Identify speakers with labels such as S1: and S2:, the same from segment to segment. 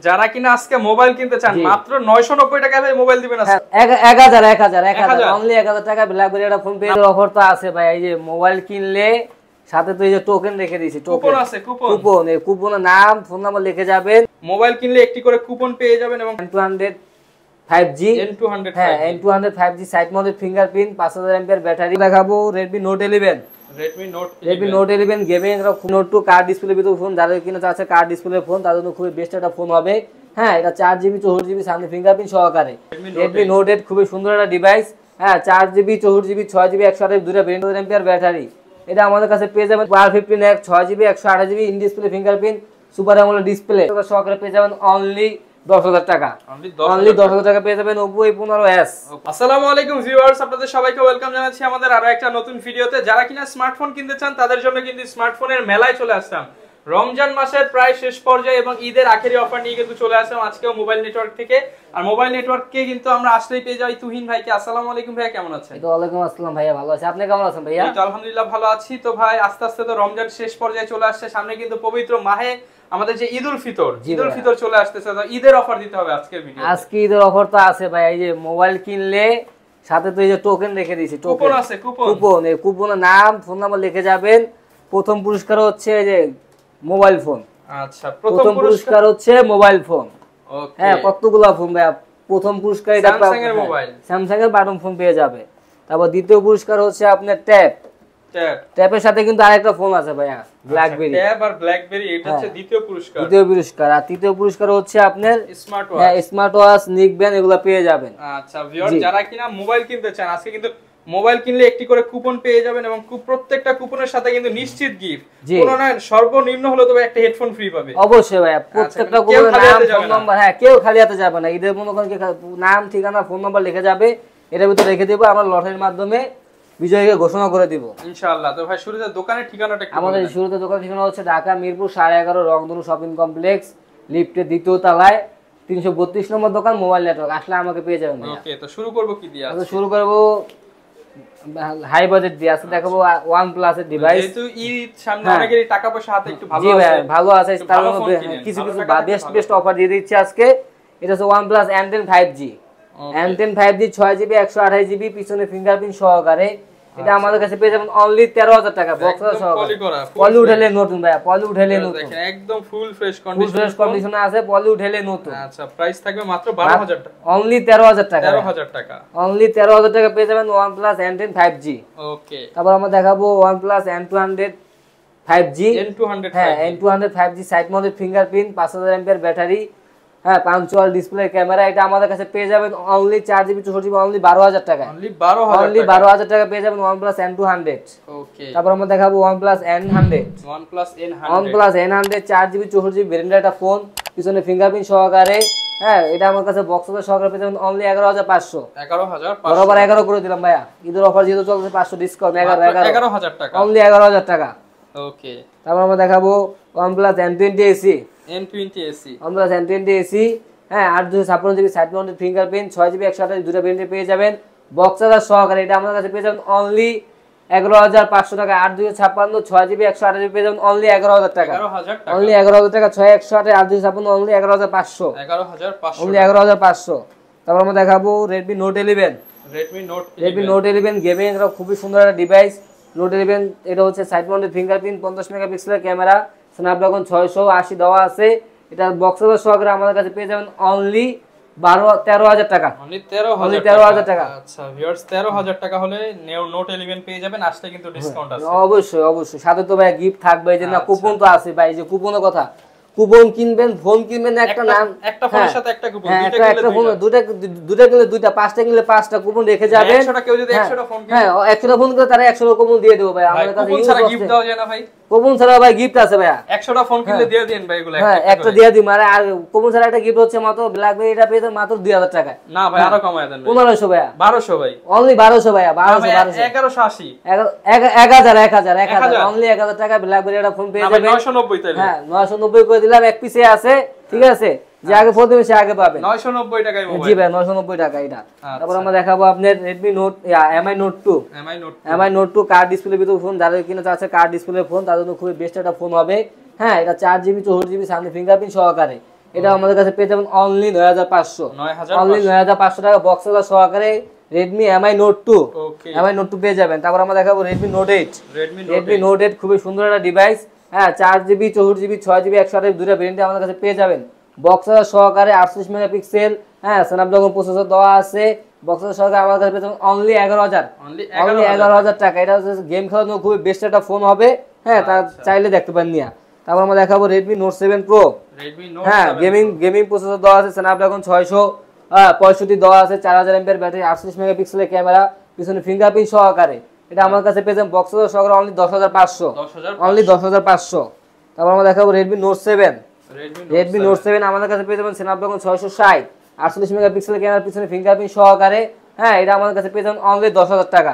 S1: যারা কিনা আজকে মোবাইল কিনতে চান মাত্র 990 টাকায় ভাই মোবাইল দিবেন আজকে
S2: 1000 অনলি 1000 টাকা ব্ল্যাকবেরি একটা ফোন পেয়ে অফার তো আছে ভাই। এই যে মোবাইল কিনলে সাথে তো এই যে টোকেন রেখে দিয়েছি,
S1: কুপন আছে,
S2: কুপন এই কুপনের নাম ফোন নাম্বার লিখে যাবেন।
S1: মোবাইল কিনলে একটি করে কুপন পেয়ে যাবেন এবং
S2: N200 5G হ্যাঁ N200 5G side mounted fingerprint 5000 MPR battery দেখাবো। Redmi Note 11 gaming note 2 card display ভিতর ফোন, যাদের কিনা আছে কার্ড ডিসপ্লে ফোন তাদের জন্য খুবই বেস্ট একটা ফোন হবে। হ্যাঁ, এটা 4GB 64GB সামনে ফিঙ্গারপ্রিন্ট সহকারে Redmi Note 8 খুবই সুন্দর একটা ডিভাইস। হ্যাঁ, 4GB 64GB 6GB 128 দুটো 2000 এমপিআর ব্যাটারি। এটা আমাদের কাছে পেয়ে যাবেন 15X 6GB 128GB in display fingerprint super AMOLED display সহকারে পেয়ে যাবেন অনলি 10000 টাকা। অনলি 10000 টাকা পেয়ে যাবেন Oppo A15s।
S1: আসসালামু আলাইকুম ভিউয়ার্স, আপনাদের সবাইকে ওয়েলকাম জানাচ্ছি আমাদের আরো একটা নতুন ভিডিওতে। যারা কিনা স্মার্টফোন কিনতে চান তাদের জন্য কিন্তু স্মার্টফোনের মেলায় চলে আসলাম। রমজান মাসের প্রায় শেষ পর্যায়ে এবং ঈদের আখেরি অফার নিয়ে কিন্তু চলে আসলাম আজকেও মোবাইল নেটওয়ার্ক থেকে। আর মোবাইল নেটওয়ার্ককে কিন্তু আমরা আসলেই পেয়ে যাই তুহিন ভাইকে। আসসালামু আলাইকুম ভাইয়া, কেমন আছেন?
S2: ওয়ালাইকুম আসসালাম ভাইয়া, ভালো আছি। আপনি কেমন আছেন ভাইয়া?
S1: তো আলহামদুলিল্লাহ ভালো আছি। তো ভাই আস্তে আস্তে তো রমজান শেষ পর্যায়ে চলে আসছে, সামনে কিন্তু পবিত্র মাহে আমাদের যে ঈদুল ফিতর চলে আসতেছে। তো ঈদের অফার দিতে হবে আজকের ভিডিও।
S2: আজকে ঈদের অফার তো আছে ভাই। এই যে মোবাইল কিনলে সাথে তো এই যে টোকেন রেখে দিয়েছি,
S1: কুপন আছে,
S2: কুপন এই কুপনের নাম ফোন নাম্বার লিখে যাবেন। প্রথম পুরস্কার হচ্ছে এই যে মোবাইল ফোন।
S1: আচ্ছা,
S2: প্রথম পুরস্কার হচ্ছে মোবাইল ফোন। ওকে, হ্যাঁ, কতগুলো ফোন ভাই? প্রথম পুরস্কার এটা স্যামসাং এর বাটন ফোন পেয়ে যাবে। তারপর দ্বিতীয় পুরস্কার হচ্ছে আপনার ট্যাপের সাথে কিন্তু আরেকটা ফোন আছে ভাইয়া, ব্ল্যাকবেরি।
S1: ট্যাব আর ব্ল্যাকবেরি এটা হচ্ছে দ্বিতীয় পুরস্কার।
S2: আর তৃতীয় পুরস্কার হচ্ছে আপনার স্মার্ট ওয়াচ, নিক ব্যান্ড এগুলো পেয়ে যাবেন।
S1: আচ্ছা ভিউয়ার, যারা কিনা মোবাইল কিনতে চান আজকে কিন্তু মোবাইল কিনলে একটি করে কুপন পেয়ে যাবেন এবং প্রত্যেকটা কুপনের সাথে কিন্তু নিশ্চিত গিফট। কোনো না সর্বনিম্ন হলো তবে একটা হেডফোন ফ্রি পাবে।
S2: অবশ্যই ভাইয়া, প্রত্যেকটা কুপনের নাম ফোন নাম্বার, হ্যাঁ কেউ খালি হাতে যাবে না। ঈদের মনে করেন নাম ঠিকানা ফোন নাম্বার লিখে যাবে, এটার ভিতরে রেখে দেব, আমরা লটারির মাধ্যমে বিজয়ীকে ঘোষণা করে দিব ইনশাআল্লাহ।
S1: তো ভাই শুরুতে দোকানের ঠিকানাটা কি?
S2: আমাদের শুরুতে দোকানের ঠিকানা হচ্ছে ঢাকা মিরপুর 11.5 রংধনু শপিং কমপ্লেক্স, লিফটের দ্বিতীয় তলায় 332 নম্বর দোকান, মোবাইল নেটওয়ার্ক। আসলে আমাকে পেয়ে যাবেন।
S1: ওকে, তো শুরু করব কি দিয়ে?
S2: আচ্ছা, শুরু করব হাই বাজেট দিয়ে। আজকে দেখাবো OnePlus এর ডিভাইস।
S1: যেহেতু ঈদ সামনে, অনেকেরই টাকা পয়সা হাতে একটু ভালো আছে।
S2: জি ভাই, ভালো আছে। তার মধ্যে কিছু বেস্ট অফার দিয়ে দিচ্ছি আজকে। এটা হচ্ছে OnePlus N10 5G 6GB 128GB পিছনে ফিঙ্গারপ্রিন্ট সহকারে। এটা আমাদের কাছে পেয়ে যাবেন অনলি 13000 টাকা বক্স সহকারে। পলি উঠালে নতুন ভাই, পলি উঠালে নতুন,
S1: দেখেন একদম ফুল ফ্রেশ
S2: কন্ডিশনে আছে, পলি উঠালে নতুন।
S1: আচ্ছা, প্রাইস থাকবে মাত্র 12000 টাকা।
S2: অনলি 13000 টাকা।
S1: 13000 টাকা,
S2: অনলি 13000 টাকা পেয়ে যাবেন OnePlus N10 5G।
S1: ওকে,
S2: তারপর আমরা দেখাবো OnePlus N200 5G। হ্যাঁ, N200 5G side mounted fingerprint 5000 MPR battery, হ্যাঁ পাঞ্চুয়াল ডিসপ্লে ক্যামেরা। এটা আমাদের কাছে পেয়ে যাবেন অনলি 4GB 64GB অনলি 12000 টাকা।
S1: অনলি 12000
S2: টাকা পেয়ে যাবেন OnePlus N200।
S1: ওকে,
S2: তারপর আমরা দেখাবো OnePlus N100। OnePlus N100 4GB 64GB ভেরিয়েন্টের একটা ফোন, পিছনে ফিঙ্গারপ্রিন্ট সহকারে। হ্যাঁ, এটা আমার কাছে বক্স সহকারে পেয়ে যাবেন অনলি 11500। বরাবর 11 করে দিলাম ভাইয়া, ঈদের অফার যেহেতু চলছে 500 ডিসকাউন্ট,
S1: 11000 টাকা,
S2: অনলি 11000 টাকা।
S1: ওকে,
S2: তারপর আমরা দেখাবো OnePlus N20 AC। OnePlus N20 AC, হ্যাঁ 856GB side mounted fingerprint 6GB 128 দুটো ভেরিয়েন্টে পেয়ে যাবেন বক্স সহকারে। এটা আমাদের কাছে পেয়ে যাবেন অনলি 11500 টাকা। 8256 6GB 128GB পেয়ে যাবেন অনলি 11000 টাকা। অনলি 11000 টাকা, 6128 8256 অনলি 11500। অনলি 11500। তারপর আমরা দেখাবো Redmi Note 11। Redmi Note 11 gaming একটা খুবই সুন্দর একটা ডিভাইস। Note 11 এটা হচ্ছে সাইড মাউন্টেড ফিঙ্গারপ্রিন্ট 50 মেগাপিক্সেলের ক্যামেরা, স্ন্যাপড্রাগন 680 দেওয়া আছে। এটা বক্স সহকারে আমাদের কাছে পেয়ে যাবেন অনলি 13000 টাকা।
S1: অনলি 13000 টাকা। আচ্ছা ভিউয়ার্স, 13000 টাকা হলে Note 11 পেয়ে যাবেন। আসলে কিন্তু ডিসকাউন্ট আছে
S2: অবশ্যই। সাথে তো ভাই গিফট থাকবে, যে না কুপন তো আছে ভাই। যে কুপনের কথা, কুপন কিনবেন, ফোন কিনবেন, একটা নাম
S1: একটা ফোনের সাথে একটা কুপন,
S2: দুটো কিনলে দুইটা, পাঁচটা কিনলে পাঁচটা কুপন রেখে যাবেন।
S1: 100টা কেউ যদি 100টা ফোন কিনে,
S2: হ্যাঁ 100টা ফোন কিনলে তারা 100টা কুপন দিয়ে দেব ভাই। আমাদের কাছে
S1: কুপন ছাড়া গিফট দেওয়া যায় না ভাই।
S2: কুপন ছাড়া ভাই গিফট আছে ভাইয়া।
S1: 100টা ফোন কিনলে দিয়ে দেন ভাই এগুলো।
S2: হ্যাঁ, একটা দিয়ে দিই। মানে আর কুপন ছাড়া একটা গিফট হচ্ছে মাত্র ব্ল্যাকবেরি, এটা পেয়ে যাবেন মাত্র 2000 টাকা।
S1: না ভাই, আরো কমায় দেন।
S2: 1500 ভাইয়া,
S1: 1200 ভাই,
S2: অনলি 1200 ভাইয়া।
S1: 1180
S2: 1000 অনলি 1000 টাকা ব্ল্যাকবেরি একটা ফোন পেয়ে যাবেন।
S1: 990 তাই?
S2: হ্যাঁ 990 করে দিলাম, এক পিসে আছে, ঠিক আছে। যে আগে ফোন দেবে সে আগে পাবে।
S1: 990 টাকায় মোবাইল।
S2: জি ভাই, 990 টাকা এটা। তারপর আমরা দেখাবো আপনার Redmi Note MI Note 2। MI Note 2 card display ভিতর ফোন, যাদের কিনা আছে কার্ড ডিসপ্লে ফোন তাদের জন্য খুবই বেস্ট একটা ফোন হবে। হ্যাঁ, এটা 4GB 64GB সামনে ফিঙ্গারপ্রিন্ট সহকারে। এটা আমাদের কাছে পেয়ে যাবেন অনলি 9500, অনলি 9500 টাকা বক্স চার্জার সহকারে Redmi Mi Note 2, Mi Note 2 পেয়ে যাবেন। তারপর আমরা দেখাবো Redmi Note 8, Redmi Note 8 খুবই সুন্দর একটা ডিভাইস, হ্যাঁ 4GB 64GB 6GB 128 দুটো ভেরিয়েন্টে আমাদের কাছে পেয়ে যাবেন বক্স চার্জার সহকারে 48 মেগাপিক্সেল, হ্যাঁ স্ন্যাপড্রাগন প্রসেসর দেওয়া আছে। বক্স চার্জার সহকারে আমাদের কাছে পেয়ে যাবেন অনলি 11000, অনলি 11000 টাকা। এটা হচ্ছে গেম খেলার জন্য খুবই বেস্ট একটা ফোন হবে, হ্যাঁ তা চাইলে দেখতে পারেন নিয়া। তারপর আমরা দেখাবো Redmi Note 7 Pro, হ্যাঁ গেমিং প্রসেসর দেওয়া আছে, স্ন্যাপড্রাগন 665 দেওয়া আছে, 4000 mAh ব্যাটারি, 48 মেগাপিক্সেলের ক্যামেরা, পিছনে ফিঙ্গারপ্রিন্ট সহকারে। এটা আমার কাছে পেয়ে যাবেন বক্স চার্জার সহকারে অনলি 10500, অনলি 10500। তারপর আমরা দেখাবো Redmi Note 7, Redmi Note 7 আমাদের কাছে পেয়ে যাবেন স্ন্যাপড্রাগন 660, 48 মেগাপিক্সেলের ক্যামেরা, পিছনে ফিঙ্গারপ্রিন্ট সহকারে, হ্যাঁ এটা আমাদের কাছে পেয়ে যাবেন অনলি 10000 টাকা,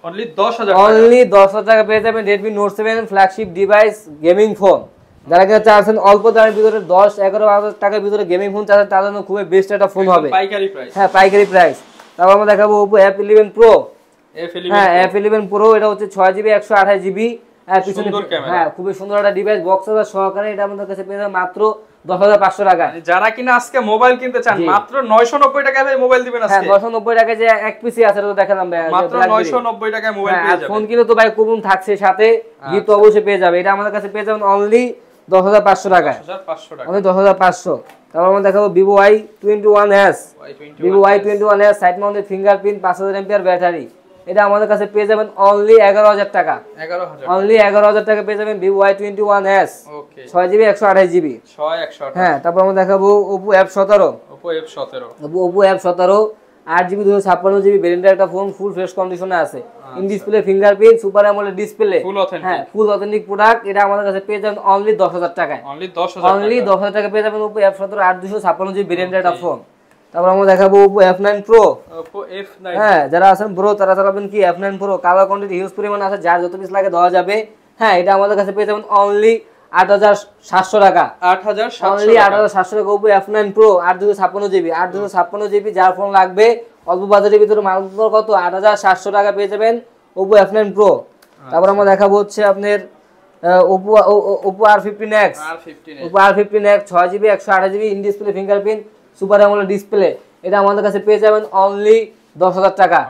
S1: অনলি 10000 টাকা,
S2: অনলি 10000 টাকা পেয়ে যাবেন Redmi Note 7 flagship device gaming phone. যারা কিনা চাচ্ছেন অল্প দামের ভিতরে 10-11 টাকার ভিতরে গেমিং ফোন চাচ্ছেন তাদের জন্য খুবই বেস্ট একটা ফোন হবে,
S1: পাইকারি প্রাইস,
S2: হ্যাঁ পাইকারি প্রাইস। তারপর আমরা দেখাবো Oppo F11 Pro, হ্যাঁ F11 Pro এটা হচ্ছে 6GB 128GB, হ্যাঁ পিছনে হ্যাঁ খুবই সুন্দর একটা ডিভাইস বক্স চার্জার সহকারে। এটা আমাদের কাছে পেয়ে যাবেন মাত্র 10500 টাকা।
S1: যারা কিনা আজকে মোবাইল কিনতে চান মাত্র 990 টাকায় ভাই মোবাইল দিবেন আজকে,
S2: হ্যাঁ 990 টাকায় যে এক পিসি আছে এটা তো দেখালাম ভাই,
S1: মাত্র 990 টাকায় মোবাইল পেয়ে যাবেন।
S2: ফোন কিনে তো ভাই কুপন থাকছে সাথে, গিফট অবশ্যই পেয়ে যাবে। এটা আমাদের কাছে পেয়ে যাবেন অনলি 10500 টাকা,
S1: 10500 টাকা,
S2: অনলি 10500। তারপর আমরা দেখাবো Vivo Y21s, Vivo Y21s side mounted fingerprint, 5000 mAh battery. এটা আমাদের কাছে পেয়ে যাবেন অনলি 11000 টাকা, 11000, অনলি 11000 টাকা পেয়ে যাবেন Vivo Y21s, ওকে 6GB 128GB,
S1: 6128।
S2: হ্যাঁ তারপর আমরা দেখাবো Oppo F17, Oppo F17 8GB 256GB ভেরিয়েন্টের একটা ফোন, ফুল ফ্রেশ কন্ডিশনে আছে, in display fingerprint, super AMOLED display, হ্যাঁ ফুল অথেন্টিক প্রোডাক্ট। এটা আমাদের কাছে পেয়ে যাবেন অনলি 10000 টাকায়, অনলি 10000 টাকা পেয়ে যাবেন Oppo F17 8GB ভেরিয়েন্টের একটা ফোন। তারপর আমরা দেখাবো Oppo F9 Pro, হ্যাঁ যারা আছেন ব্রো তারা চালাবেন কি F9 Pro, colour quantity huge পরিমাণ আছে, যার যত পিস লাগে দেওয়া যাবে। হ্যাঁ এটা আমাদের কাছে পেয়ে যাবেন অনলি 8700 টাকা, 8700, অনলি 8700 টাকা Oppo F9 Pro 8GB 8GB যার ফোন লাগবে অল্প বাজেটের ভিতরে মাত্র কত 8700 টাকা পেয়ে যাবেন Oppo F9 Pro। তারপর আমরা দেখাবো হচ্ছে আপনার Oppo R15X, Oppo R15X 6GB 128GB in display fingerprint, super AMOLED display. এটা আমাদের কাছে পেয়ে যাবেন অনলি 10000 টাকা,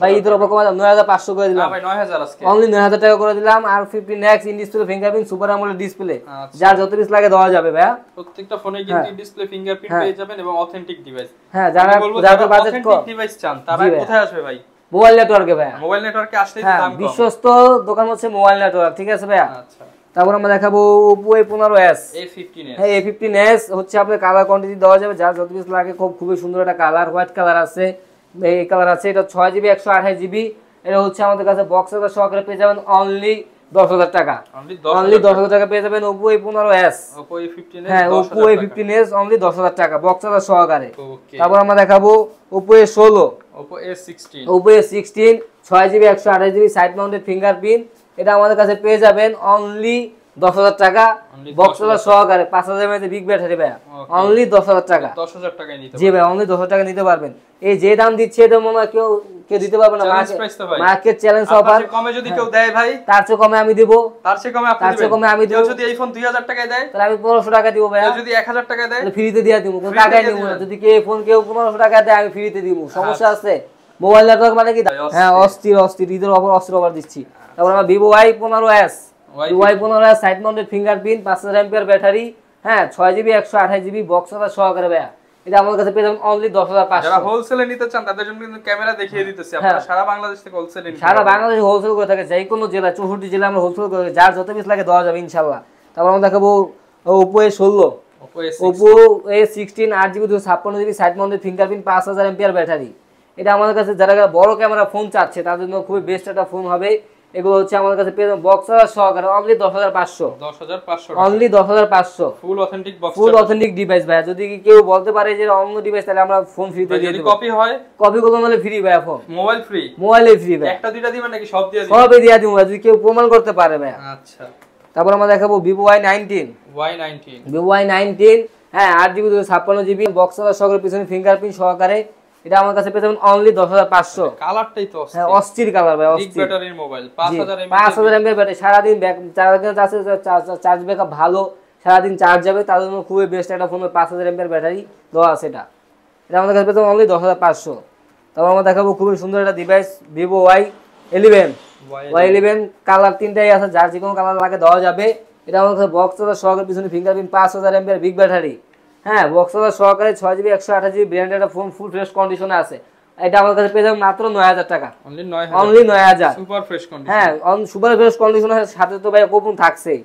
S2: ভাই ঈদের অফার কমাই 9500 করে দিলাম, ভাই 9000 আজকে অনলি 9000 টাকা করে দিলাম। R15X in display fingerprint, super AMOLED display, যার যত পিস লাগে দেওয়া যাবে ভাই।
S1: প্রত্যেকটা ফোনে কিন্তু ডিসপ্লে ফিঙ্গারপ্রিন্ট পেয়ে যাবেন এবং অথেন্টিক ডিভাইস।
S2: হ্যাঁ যারা বাজেট কম
S1: ডিভাইস চান তারা কোথায় আসবে ভাই?
S2: মোবাইল নেটওয়ার্কে ভাই,
S1: মোবাইল নেটওয়ার্কে আসলেই দাম কম,
S2: বিশ্বস্ত দোকান হচ্ছে মোবাইল নেটওয়ার্ক, ঠিক আছে ভাই। আচ্ছা তারপর আমরা দেখাবো Oppo A15s, হ্যাঁ A15s হচ্ছে আপনার কালার কোয়ান্টিটি দেওয়া যাবে, যার যত পিস লাগে। খুবই সুন্দর একটা কালার, হোয়াইট কালার আছে, এই কালার আছে। এটা 6GB 128GB, এটা হচ্ছে আমাদের কাছে বক্স চার্জার সহকারে পেয়ে যাবেন অনলি 10000 টাকা, অনলি 10000 টাকা পেয়ে যাবেন Oppo A15s, হ্যাঁ Oppo A15s অনলি 10000 টাকা বক্স চার্জার সহকারে। তারপর আমরা দেখাবো Oppo A16, Oppo A16 6GB 128GB side mounted fingerprint. এটা আমাদের কাছে পেয়ে যাবেন অনলি 10000 টাকা বক্স চার্জার সহকারে, 5000 mAh বিগ ব্যাটারি ভাই, অনলি 10000 টাকা,
S1: 10000 টাকায় নিতে,
S2: জি ভাই অনলি 10000 টাকা নিতে পারবেন। এই যে দাম দিচ্ছে এটা মনে হয় কেউ দিতে পারবে না, মার্কেট চ্যালেঞ্জ অফার।
S1: কমে যদি কেউ দেয় ভাই
S2: তার চেয়ে কমে আমি দিব,
S1: তার চেয়ে কমে আপনি দিবেন, তার চেয়ে কমে আমি দেব। যদি এই ফোন 2000 টাকায় দেয় তাহলে আমি 1500 টাকা দিব ভাই, যদি 1000 টাকায় দেয় তাহলে ফ্রিতে দিয়া দিব, কোনো টাকাই নিব না। যদি কেউ ফোন 1500 টাকা দেয় আমি ফ্রিতে দিব, সমস্যা আছে? মোবাইল নেটওয়ার্ক মানে কি, হ্যাঁ অস্থির ঈদের অফার দিচ্ছি। তারপর আমরা Vivo Y15s, Vivo Y15s side mounted fingerprint, 5000 mAh battery, হ্যাঁ 6GB 128GB বক্স চার্জার সহকারে ভাই। এটা আমাদের কাছে পেয়ে যাবেন অনলি 10500। যারা হোলসেলে নিতে চান তাদের জন্য কিন্তু ক্যামেরা দেখিয়ে দিতেছি, আপনারা সারা বাংলাদেশ থেকে হোলসেলে নিতে, সারা বাংলাদেশে হোলসেল করে থাকে, যে কোনো জেলা 64 জেলা আমরা হোলসেল করে, যার যত পিস লাগে দেওয়া যাবে ইনশাআল্লাহ। তারপর আমরা দেখাবো Oppo A16, Oppo A16 8GB 256GB side mounted fingerprint, 5000 mAh battery. এটা আমাদের কাছে যারা বড় ক্যামেরা ফোন চাচ্ছে তাদের জন্য খুবই বেস্ট একটা ফোন হবে। এগুলো হচ্ছে আমাদের কাছে পেয়ে যাবেন বক্স চার্জার সহকারে অনলি 10500, অনলি 10500 ফুল অথেন্টিক ডিভাইস ভাই। যদি কেউ বলতে পারে যে অন্য ডিভাইস তাহলে আমরা ফোন ফ্রিতে দিয়ে দেব, কপি হয় কপি গুলো মানে ফ্রি ভাই, ফোন মোবাইল ফ্রি, মোবাইলে ফ্রি ভাই। একটা দুইটা দিবেন নাকি সব দিয়ে দিবেন? সবই দিয়ে দিব যদি কেউ প্রমাণ করতে পারে ভাই। আচ্ছা তারপর আমরা দেখাবো Vivo Y19, Vivo Y19 হ্যাঁ 8GB 256GB বক্স চার্জার সহকারে, পিছনে ফিঙ্গারপ্রিন্ট সহকারে। এটা আমার কাছে পেয়ে যাবেন অনলি 10500, কালারটাই তো অস্থির, হ্যাঁ অস্থির কালার ভাই, অস্থির বিগ ব্যাটারির মোবাইল, 5000 mAh ব্যাটারি, সারা দিন চার্জ ব্যাকআপ ভালো,
S2: সারাদিন চার্জ যাবে, তাদের জন্য খুবই বেস্ট একটা ফোন। 5000 mAh ব্যাটারি দেওয়া আছে। এটা আমাদের কাছে পেতে অনলি 10500। তারপর আমরা দেখাবো খুবই সুন্দর একটা device, Vivo Y11। Y11 colour তিনটাই আছে, যার যে কোনো কালার লাগে দেওয়া যাবে। এটা আমাদের কাছে বক্স চার্জার সহকারে, পিছনে ফিঙ্গারপ্রিন্ট, 5000 mAh বিগ ব্যাটারি। হ্যাঁ, বক্স চার্জার সহকারে 6GB 128GB ব্র্যান্ডেড একটা ফোন, ফুল ফ্রেশ কন্ডিশনে আছে। এটা আমাদের কাছে পেয়ে যাবেন মাত্র 9000 টাকা। অনলি 9000।
S1: Super fresh condition.
S2: হ্যাঁ, সুপার ফ্রেশ কন্ডিশনের সাথে তো ভাই কুপন থাকছেই।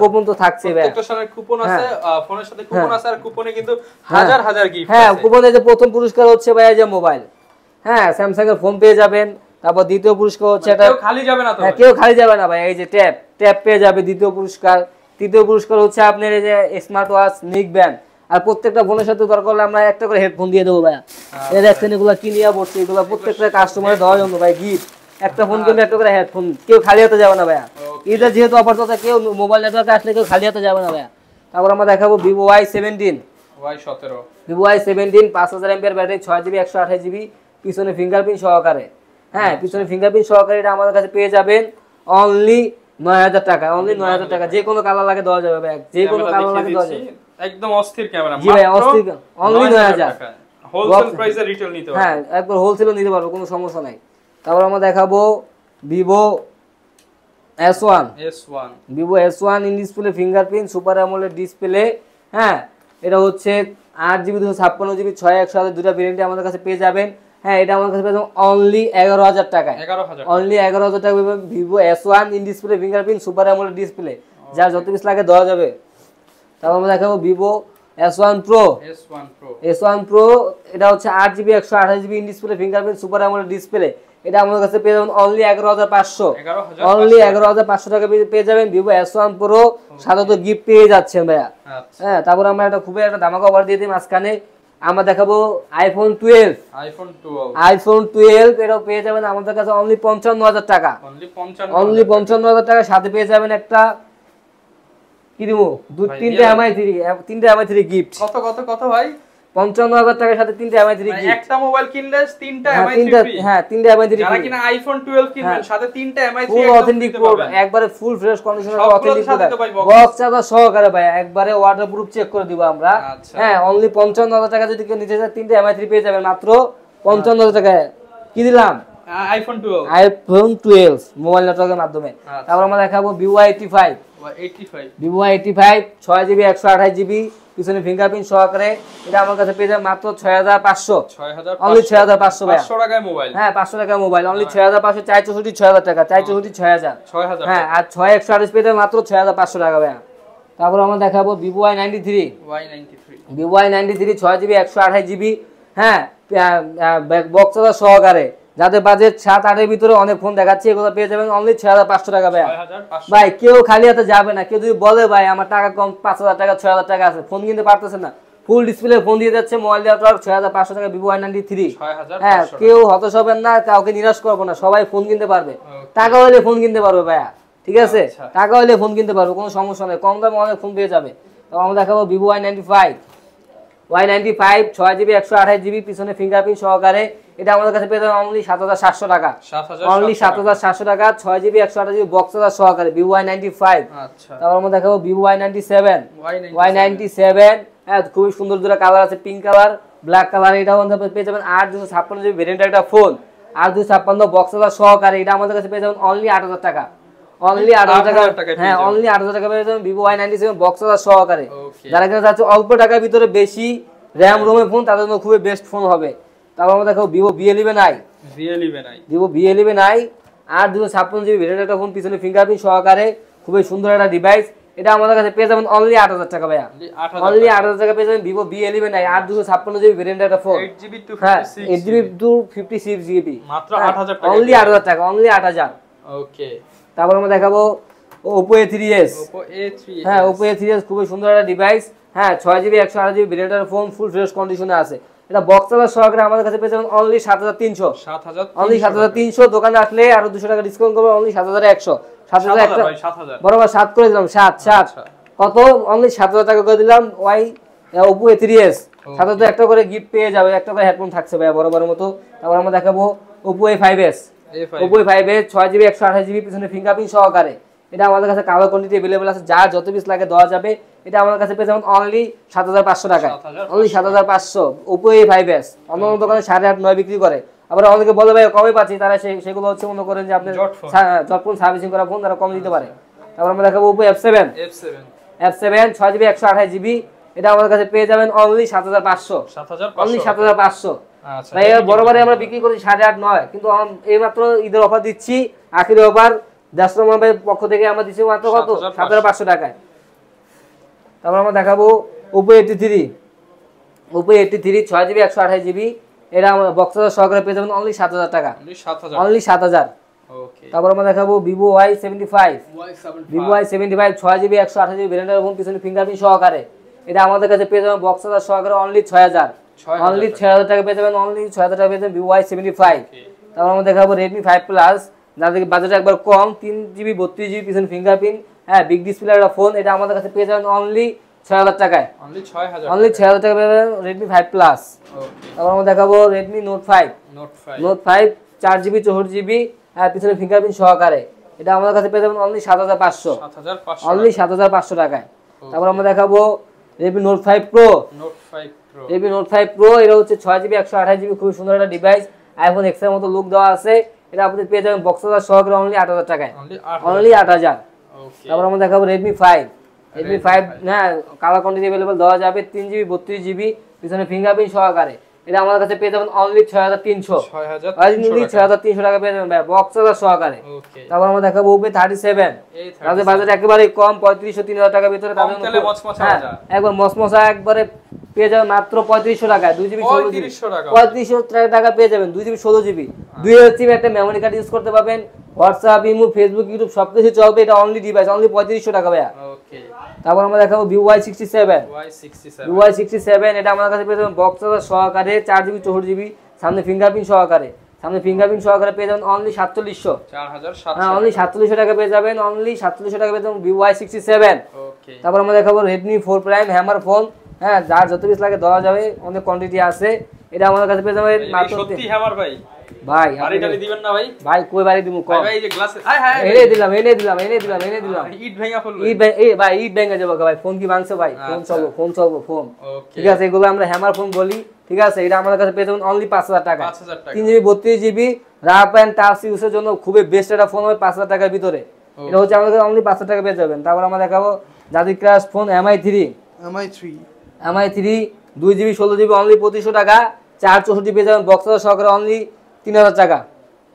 S2: কুপন তো থাকছে ভাই,
S1: প্রত্যেকটা সালের কুপন আছে, ফোনের সাথে কুপন আছে, আর কুপনে কিন্তু হাজার হাজার গিফট আছে।
S2: হ্যাঁ, কুপনে যে প্রথম পুরস্কার হচ্ছে ভাই যে মোবাইল, হ্যাঁ স্যামসাং এর ফোন পেয়ে যাবেন। তারপর দ্বিতীয় পুরস্কার হচ্ছে এটা,
S1: কেউ খালি যাবে না তো।
S2: হ্যাঁ, কেউ খালি যাবে না ভাই, এই যে ট্যাব পেয়ে যাবে দ্বিতীয় পুরস্কার। তৃতীয় পুরস্কার হচ্ছে আপনার এই যে স্মার্ট ওয়াচ, নিক ব্যান্ড। আর প্রত্যেকটা ফোনের সাথে দরকার হলে আমরা একটা করে হেডফোন দিয়ে দেবো ভাই। এই দেখছেন এগুলো কিনিয়া পড়ছে, এগুলো প্রত্যেকটা কাস্টমারে দেওয়ার জন্য ভাই গিফট। একটা ফোন কিনবে একটা করে হেডফোন, কেউ খালি হাতে যাবে না ভাইয়া। এটা যেহেতু অফার চলছে, কেউ মোবাইল নেটওয়ার্কে আসলে কেউ খালি হাতে যাবে না ভাইয়া। তারপর আমরা দেখাবো Vivo Y17। Vivo Y17 5000 mAh battery, 6GB 128GB, পিছনে ফিঙ্গারপ্রিন্ট সহকারে। হ্যাঁ, পিছনে ফিঙ্গারপ্রিন্ট সহকারে এটা আমাদের কাছে পেয়ে যাবেন অনলি 9000 টাকা। অনলি 9000 টাকা, যে কোনো কালার লাগে দেওয়া যাবে ভাই, যে কোনো কালার লাগে দেওয়া যাবে।
S1: একদম অস্থির ক্যামেরা,
S2: জি ভাই, অস্থির। অনলি 9000
S1: টাকা হোলসেল প্রাইসে রিটেল নিতে পারবেন।
S2: হ্যাঁ, একবার হোলসেলও নিতে পারবো, কোনো সমস্যা নাই। তারপর আমরা দেখাবো Vivo S1। Vivo S1 in display fingerprint, super AMOLED display. হ্যাঁ, এটা হচ্ছে 8GB 256GB 6128 দুটো ভেরিয়েন্টে আমাদের কাছে পেয়ে যাবেন। হ্যাঁ, এটা আমাদের কাছে পেয়ে যাবেন অনলি 11000 টাকায়। অনলি 11000 টাকা Vivo S1 in display fingerprint, super AMOLED display, যার যত পিস লাগে দেওয়া যাবে। তারপর আমরা দেখাবো Vivo S1 Pro। S1 Pro এটা হচ্ছে 8GB 128GB in display fingerprint, super AMOLED display. এটা আমাদের কাছে পেয়ে যাবেন অনলি 11500। অনলি 11500 টাকা পেয়ে যাবেন ভিভো S1 Pro, সাথে তো গিফট পেয়ে যাচ্ছেন ভাইয়া। হ্যাঁ, তারপর আমরা একটা খুবই একটা ধামাকা অফার দিয়ে দিই মাঝখানে। আমরা দেখাবো iPhone 12। iPhone 12 এটাও পেয়ে যাবেন আমাদের কাছে অনলি 55000 টাকা। অনলি 55000 টাকা, সাথে পেয়ে যাবেন একটা কি দিব, তিনটা MI3 গিফট।
S1: কত ভাই?
S2: 55000 টাকার সাথে 3টা MI3 গিফট।
S1: একটা মোবাইল কিনলে 3টা MI3 ফ্রি।
S2: হ্যাঁ, 3টা MI3
S1: যারা কিনা iPhone 12 কিনবেন সাথে 3টা MI3
S2: ফুল অথেন্টিক প্রোডাক্ট, একবারে ফুল ফ্রেশ কন্ডিশনের অথেন্টিক প্রোডাক্ট, বক্স চার্জার সহকারে ভাই, একবারে ওয়াটারপ্রুফ চেক করে দিব আমরা। হ্যাঁ, অনলি 55000 টাকা যদি কেউ নিতে চায় 3টা MI3 পেয়ে যাবেন মাত্র 55000 টাকায়। কি দিলাম?
S1: iPhone 12
S2: মোবাইল নেটওয়ার্কের মাধ্যমে। তারপর আমরা দেখাবো Vivo Y85। Vivo Y85 6GB 128GB, পিছনে ফিঙ্গারপ্রিন্ট সহকারে। এটা আমার কাছে পেয়ে যাবেন মাত্র 6500। অনলি 6500 ভাই,
S1: 500 টাকায় মোবাইল।
S2: হ্যাঁ, 500 টাকা মোবাইল, অনলি 6500। 464 6000 টাকা, 464 6000। হ্যাঁ, আর 6128 পেয়ে যাবেন মাত্র 6500 টাকা ভাই। তারপর আমরা দেখাবো Vivo Y93। Vivo Y93 6GB 128GB, হ্যাঁ, বক্স চার্জার সহকারে। যাদের বাজেট 7-8 এর ভিতরে অনেক ফোন দেখাচ্ছি, এগুলো পেয়ে যাবেন অনলি 6500 টাকা ভাই। ভাই কেউ খালি হাতে যাবে না। কেউ যদি বলে ভাই আমার টাকা কম, 5000 টাকা 6000 টাকা আছে, ফোন কিনতে পারতেছে না, ফুল ডিসপ্লে ফোন দিয়ে যাচ্ছে মোবাইল নেটওয়ার্ক, 6500 টাকা ভিভো Y93। হ্যাঁ, কেউ হতাশ হবেন না, কাউকে নিরাশ করবো না, সবাই ফোন কিনতে পারবে। টাকা হলে ফোন কিনতে পারবে ভাইয়া, ঠিক আছে? টাকা হলে ফোন কিনতে পারবে, কোনো সমস্যা নেই, কম দামে অনেক ফোন পেয়ে যাবে। তো আমরা দেখাবো Vivo Y95। Y95 6GB 128GB, পিছনে ফিঙ্গারপ্রিন্ট সহকারে। এটা আমাদের কাছে পেয়ে যাবেন অনলি 7700 টাকা। অনলি 7700 টাকা, 6GB 128GB বক্স চার্জার সহকারে ভিভো Y95। তারপর আমরা দেখাবো ভিভো Y97। হ্যাঁ, খুবই সুন্দর দুটো কালার আছে, পিঙ্ক কালার, ব্ল্যাক কালার। এটাও আমাদের পেয়ে যাবেন 8256GB ভেরিয়েন্টের একটা ফোন, 8256 বক্স চার্জার সহকারে। এটা আমাদের কাছে পেয়ে যাবেন অনলি 8000 টাকা। অনলি 8000 টাকা। হ্যাঁ, অনলি 8000 টাকা পেয়ে যাবেন ভিভো Y97 বক্স চার্জার সহকারে। যারা কিনা চাচ্ছে অল্প টাকার ভিতরে বেশি র‍্যাম রোমের ফোন, তাদের জন্য খুবই বেস্ট ফোন হবে। তারপর আমরা দেখো Vivo V11i। Vivo V11i 8256GB ভেরিয়েন্টের একটা ফোন, পিছনে ফিঙ্গারপ্রিন্ট সহকারে, খুবই সুন্দর একটা ডিভাইস। এটা আমাদের কাছে পেয়ে যাবেন অনলি 8000 টাকা ভাইয়া। অনলি 8000 টাকা পেয়ে যাবেন ভিভো V11i 8256GB ভেরিয়েন্টের একটা ফোন। 8GB 256GB
S1: মাত্র 8000 টাকা।
S2: অনলি 8000 টাকা, অনলি 8000।
S1: ওকে।
S2: তারপর আমরা দেখাবো Oppo A3s। হ্যাঁ, Oppo A3s খুবই সুন্দর একটা ডিভাইস। হ্যাঁ, 6GB 128GB ভেরিয়েন্টের ফোন, ফুল ফ্রেশ কন্ডিশনে আছে। এটা বক্স চার্জার সহকারে আমাদের কাছে পেয়ে যাবেন অনলি 7300। অনলি 7300। দোকানে আসলে আরো 200 টাকা ডিসকাউন্ট করবে, অনলি 7100। 7000 বরাবর 7 করে দিলাম, 7 কত? অনলি 7000 টাকা করে দিলাম। Oppo A3s সাথে তো একটা করে গিফট পেয়ে যাবে, একটা করে হেডফোন থাকছে ভাই বরাবরের মতো। তারপর আমরা দেখাবো Oppo A5s। Oppo A5s 6GB 128GB, পিছনে ফিঙ্গারপ্রিন্ট সহকারে। এটা আমাদের কাছে কালার কোয়ান্টিটি अवेलेबल আছে, যার যত পিস লাগে দেওয়া যাবে। এটা আমার কাছে পেয়ে যাবেন অনলি ৭৫০০ টাকায়, অনলি ৭৫০০। Oppo A5s অন্য দোকানে 8.5-9 বিক্রি করে, আবার অনেকে বলে ভাই কমে পাচ্ছি, তারা সেগুলো হচ্ছে মনে করেন যে আপনি জটফোন সার্ভিসিং করা ফোন, তারা কম দিতে পারে। তারপর আমরা দেখাবো Oppo F7 6GB 128GB, এটা আমাদের কাছে পেয়ে যাবেন অনলি ৭৫০০, অনলি ৭৫০০। ভাই বরাবরই আমরা বিক্রি করি 8.5-9, কিন্তু এই মাত্র ঈদের অফার দিচ্ছি, আখেরি অফার জাস্টর মোবাইলের পক্ষ থেকে আমরা দিচ্ছি মাত্র কত ৭৫০০ টাকায়। তারপর আমরা দেখাবো Oppo A83 6GB 128GB, এটা আমরা বক্স সহকারে পেয়ে যাবেন অনলি ৭০০০ টাকা, অনলি ৭০০০। তারপর আমরা দেখাবো Vivo Y75 6GB 128GB ভেরিয়েন্টের ফোন, পিছনে ফিঙ্গারপ্রিন্ট সহকারে, এটা আমাদের কাছে পেয়ে যাবেন বক্স সহকারে অনলি ৬০০০, অনলি ৬০০০ টাকা পেয়ে যাবেন, অনলি ৬০০০ টাকা পেয়ে যাবেন Vivo Y75। তারপর আমরা দেখাবো Redmi 5 Plus, যাদের বাজেট একবার কম, 3GB 32GB পিছনে ফিঙ্গারপ্রিন্ট, হ্যাঁ বিগ ডিসপ্লে একটা ফোন, এটা আমাদের কাছে পেয়ে যাবেন অনলি ৬০০০ টাকায়, অনলি ৬০০০ টাকা পেয়ে যাবেন Redmi 5 Plus। তারপর আমরা দেখাবো Redmi Note 5 4GB 64GB, হ্যাঁ পিছনে ফিঙ্গারপ্রিন্ট সহকারে, এটা আমাদের কাছে পেয়ে যাবেন অনলি ৭৫০০, অনলি ৭৫০০ টাকায়। তারপর আমরা দেখাবো Redmi Note 5 Pro, Redmi Note 5 Pro, এটা হচ্ছে 6GB 128GB, খুব সুন্দর একটা ডিভাইস, আইফোন X এর মতো লুক দেওয়া আছে, এটা আপনি পেয়ে যাবেন বক্স সহকারে অনলি ৮০০০ টাকায়, অনলি ৮০০০। তারপর আমরা দেখাবো Redmi 5 হ্যাঁ কালার কোয়ান্টিটি अवेलेबल দেওয়া যাবে, 3GB 32GB পিছনে ফিঙ্গারপ্রিন্ট সহকারে, এটা আমাদের কাছে পেয়ে যাবেন অনলি ৬৩০০, অনলি ৬৩০০ টাকা পেয়ে যাবেন ভাই বক্স সহকারে। তারপর আমরা দেখাবো Oppo A37, তাদের বাজেট একেবারে কম, ৩৫০০-৩০০০ টাকার ভিতরে, তাদের একবার মসমসা একবারে পেয়ে যাবেন মাত্র ৩৫০০ টাকায়, 2GB ৩৫০০ টাকা পেয়ে যাবেন, 2GB 16GB 2GB একটা মেমোরি কার্ড ইউজ করতে পারবেন, হোয়াটসঅ্যাপ, ইমো, ফেসবুক, ইউটিউব সবকিছু চলবে, এটা অনলি ডিভাইস, অনলি ৩৫০০ টাকা ভাইয়া। তারপর আমরা দেখাবো Vivo Y67, এটা আমাদের কাছে পেয়ে যাবেন বক্স সহকারে 4GB 64GB, সামনে ফিঙ্গারপ্রিন্ট সহকারে পেয়ে যাবেন অনলি ৪৭০০, হ্যাঁ অনলি ৪৭০০ টাকা পেয়ে যাবেন, অনলি ৪৭০০ টাকা পেয়ে যাবেন Vivo Y67। তারপর আমরা দেখাবো Redmi 4 Prime হ্যামার ফোন, হ্যাঁ যার যত পিস লাগে দেওয়া যাবে, অনেক কোয়ান্টিটি আছে, এটা আমাদের কাছে পেয়ে যাবেন মাত্র সত্যি হ্যামার ভাই বাড়ি দিবেন না ভাই কই বাড়ি দিমু কম ভাই, এই যে গ্লাস এনে দিলাম ইট ভেঙা ফেললো, ভাই ইট ভেঙা যাবে ভাই, ফোন কি ভাঙছে ভাই, ফোন চলবো ফোন, ঠিক আছে, এগুলো আমরা হ্যামার ফোন বলি, ঠিক আছে, এটা আমাদের কাছে পেয়ে যাবেন অনলি ৫০০০ টাকা, 3GB 32GB rough and touch ইউজের জন্য খুবই বেস্ট একটা ফোন হবে ৫০০০ টাকার ভিতরে, এটা হচ্ছে আমাদের কাছে অনলি ৫০০০ টাকা পেয়ে যাবেন। তারপর আমরা দেখাবো জাদি ক্রাশ phone MI3 2GB 16GB only ২৫০০ টাকা, 464 পেয়ে যাবেন বক্স সহকারে অনলি ৩০০০ টাকা,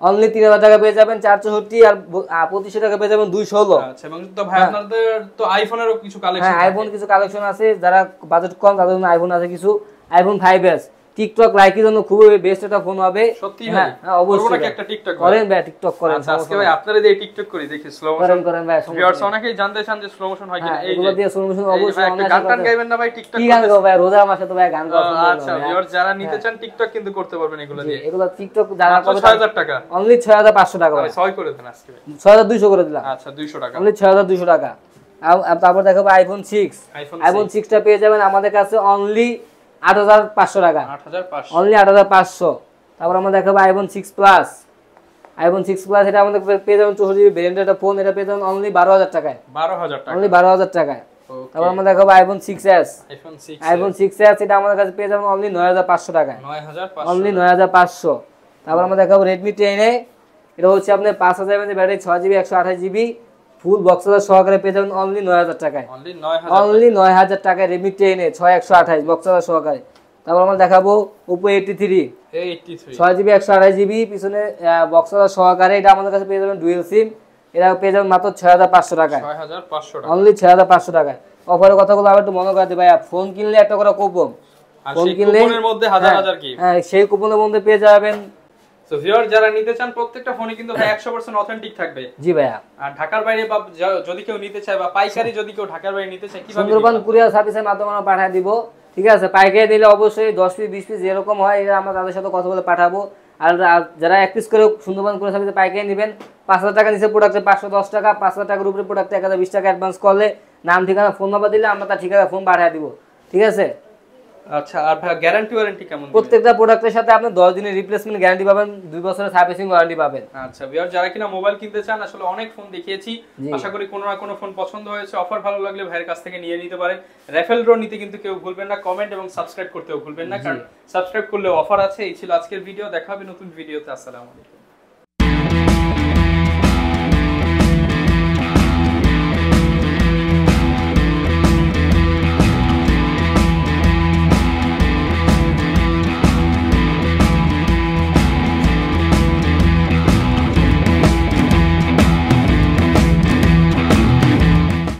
S2: অনলি ৩০০০ টাকা পেয়ে যাবেন 464, আর ২৫০০ টাকা পেয়ে যাবেন 216।
S1: আচ্ছা, এবং তো ভাই আপনাদের তো আইফোনেরও কিছু কালেকশন,
S2: হ্যাঁ আইফোন কিছু কালেকশন আছে, যারা বাজেট কম তাদের জন্য আইফোন আছে কিছু, আইফোন 5s টিকটক লাইকের জন্য খুবই বেস্ট একটা ফোন হবে।
S1: সত্যি ভাই, হ্যাঁ অবশ্যই একটা টিকটক করেন ভাই, টিকটক করেন। আজকে ভাই আপনারা এই টিকটক করি দেখি স্লো মোশন করেন ভাই, ভিউয়ার্স অনেকেই জানতে চান যে স্লো মোশন হয় কিনা, এইগুলো দিয়ে স্লো মোশন অবশ্যই অনেক গান গাইবেন না ভাই টিকটক, কি গান গাও ভাই, রোজা মাসে তো ভাই গান গাওয়া। আচ্ছা ভিউয়ার্স যারা নিতে চান টিকটক কিন্তু করতে পারবেন এগুলো দিয়ে, এগুলো টিকটক যারা করবে ৬০০০ টাকা, অনলি ৬৫০০ টাকা ভাই, ৬ করে দেন আজকে, ৬২০০ করে দিলাম। আচ্ছা ২০০ টাকা, অনলি ৬২০০ টাকা। তারপর দেখাবো আইফোন 6টা পেয়ে যাবেন আমাদের কাছে অনলি ৮৫০০ টাকা, অনলি ৮৫০০। তারপর আমরা দেখাবো আইফোন 6 প্লাস, এটা আমাদের পেয়ে যাবেন 64GB ভেরিয়েন্টের একটা ফোন, এটা পেয়ে যাবেন অনলি ১২০০০ টাকায়, অনলি ১২০০০ টাকায়। তারপর আমরা দেখাবো আইফোন 6s, এটা আমাদের কাছে পেয়ে যাবেন অনলি ৯৫০০ টাকায়, অনলি ৯৫০০। তারপর আমরা দেখাবো Redmi 10A, এটা হচ্ছে আপনার ৫০০০ mAh battery, 6GB 128GB full box সহকারে পেয়ে যাবেন অনলি ৯০০০ টাকায়, অনলি ৯০০০ টাকায় Redmi 10A 6128 বক্স সহকারে। তারপর আমরা দেখাবো Oppo A83 6GB 128GB পিছনে বক্স সহকারে, এটা আমাদের কাছে পেয়ে যাবেন ডুয়াল সিম, এটা পেয়ে যাবেন মাত্র ৬৫০০ টাকায়, অনলি ৬৫০০ টাকায়। অফারের কথাগুলো আবার একটু মনে করে দিই ভাই, ফোন কিনলে একটা করে কুপন, ফোন কিনলে হ্যাঁ সেই কুপনের মধ্যে পেয়ে যাবেন। সো ভিউয়ার যারা নিতে চান প্রত্যেকটা ফোনে কিন্তু ভাই 100% অথেন্টিক থাকবে। জি ভাইয়া। আর ঢাকার বাইরে বা যদি কেউ নিতে চায় বা পাইকারি যদি কেউ ঢাকার বাইরে নিতে চায় কিভাবে সুন্দরবন কুরিয়ার সার্ভিসের মাধ্যমে আমরা পাঠিয়ে দিব, ঠিক আছে। পাইকারি দিলে অবশ্যই 10 পিস 20 পিস যেরকম হয় এটা আমরা তাদের সাথে কথা বলে পাঠাবো। আর যারা এক পিস করে সুন্দরবন কুরিয়ার সার্ভিসে পাইকারি নেবেন 5000 টাকা নিচে প্রোডাক্টে 510 টাকা, 5000 টাকার উপরে প্রোডাক্টে 1020 টাকা অ্যাডভান্স করলে নাম ঠিকানা ফোন নাম্বার দিলে আমরা তার ঠিকানা ফোন পাঠিয়ে দিব, ঠিক আছে। আচ্ছা, আর ভাই গ্যারান্টি ওয়ারেন্টি কেমন দিবেন?
S2: প্রত্যেকটা প্রোডাক্টের সাথে আপনি 10 দিনের রিপ্লেসমেন্ট গ্যারান্টি পাবেন, 2 বছরের সার্ভিসিং ওয়ারেন্টি পাবেন।
S1: আচ্ছা ভিউয়ার, যারা কিনা মোবাইল কিনতে চান, আসলে অনেক ফোন দেখিয়েছি, আশা করি কোনো না কোনো ফোন পছন্দ হয়েছে। অফার ভালো লাগলে ভাইয়ের কাছ থেকে নিয়ে নিতে পারেন। রেফেল ড্র নিতে কিন্তু কেউ ভুলবেন না, কমেন্ট এবং সাবস্ক্রাইব করতেও ভুলবেন না, কারণ সাবস্ক্রাইব করলে অফার আছে। এই ছিল আজকের ভিডিও, দেখা হবে নতুন ভিডিওতে। আসসালামু আলাইকুম।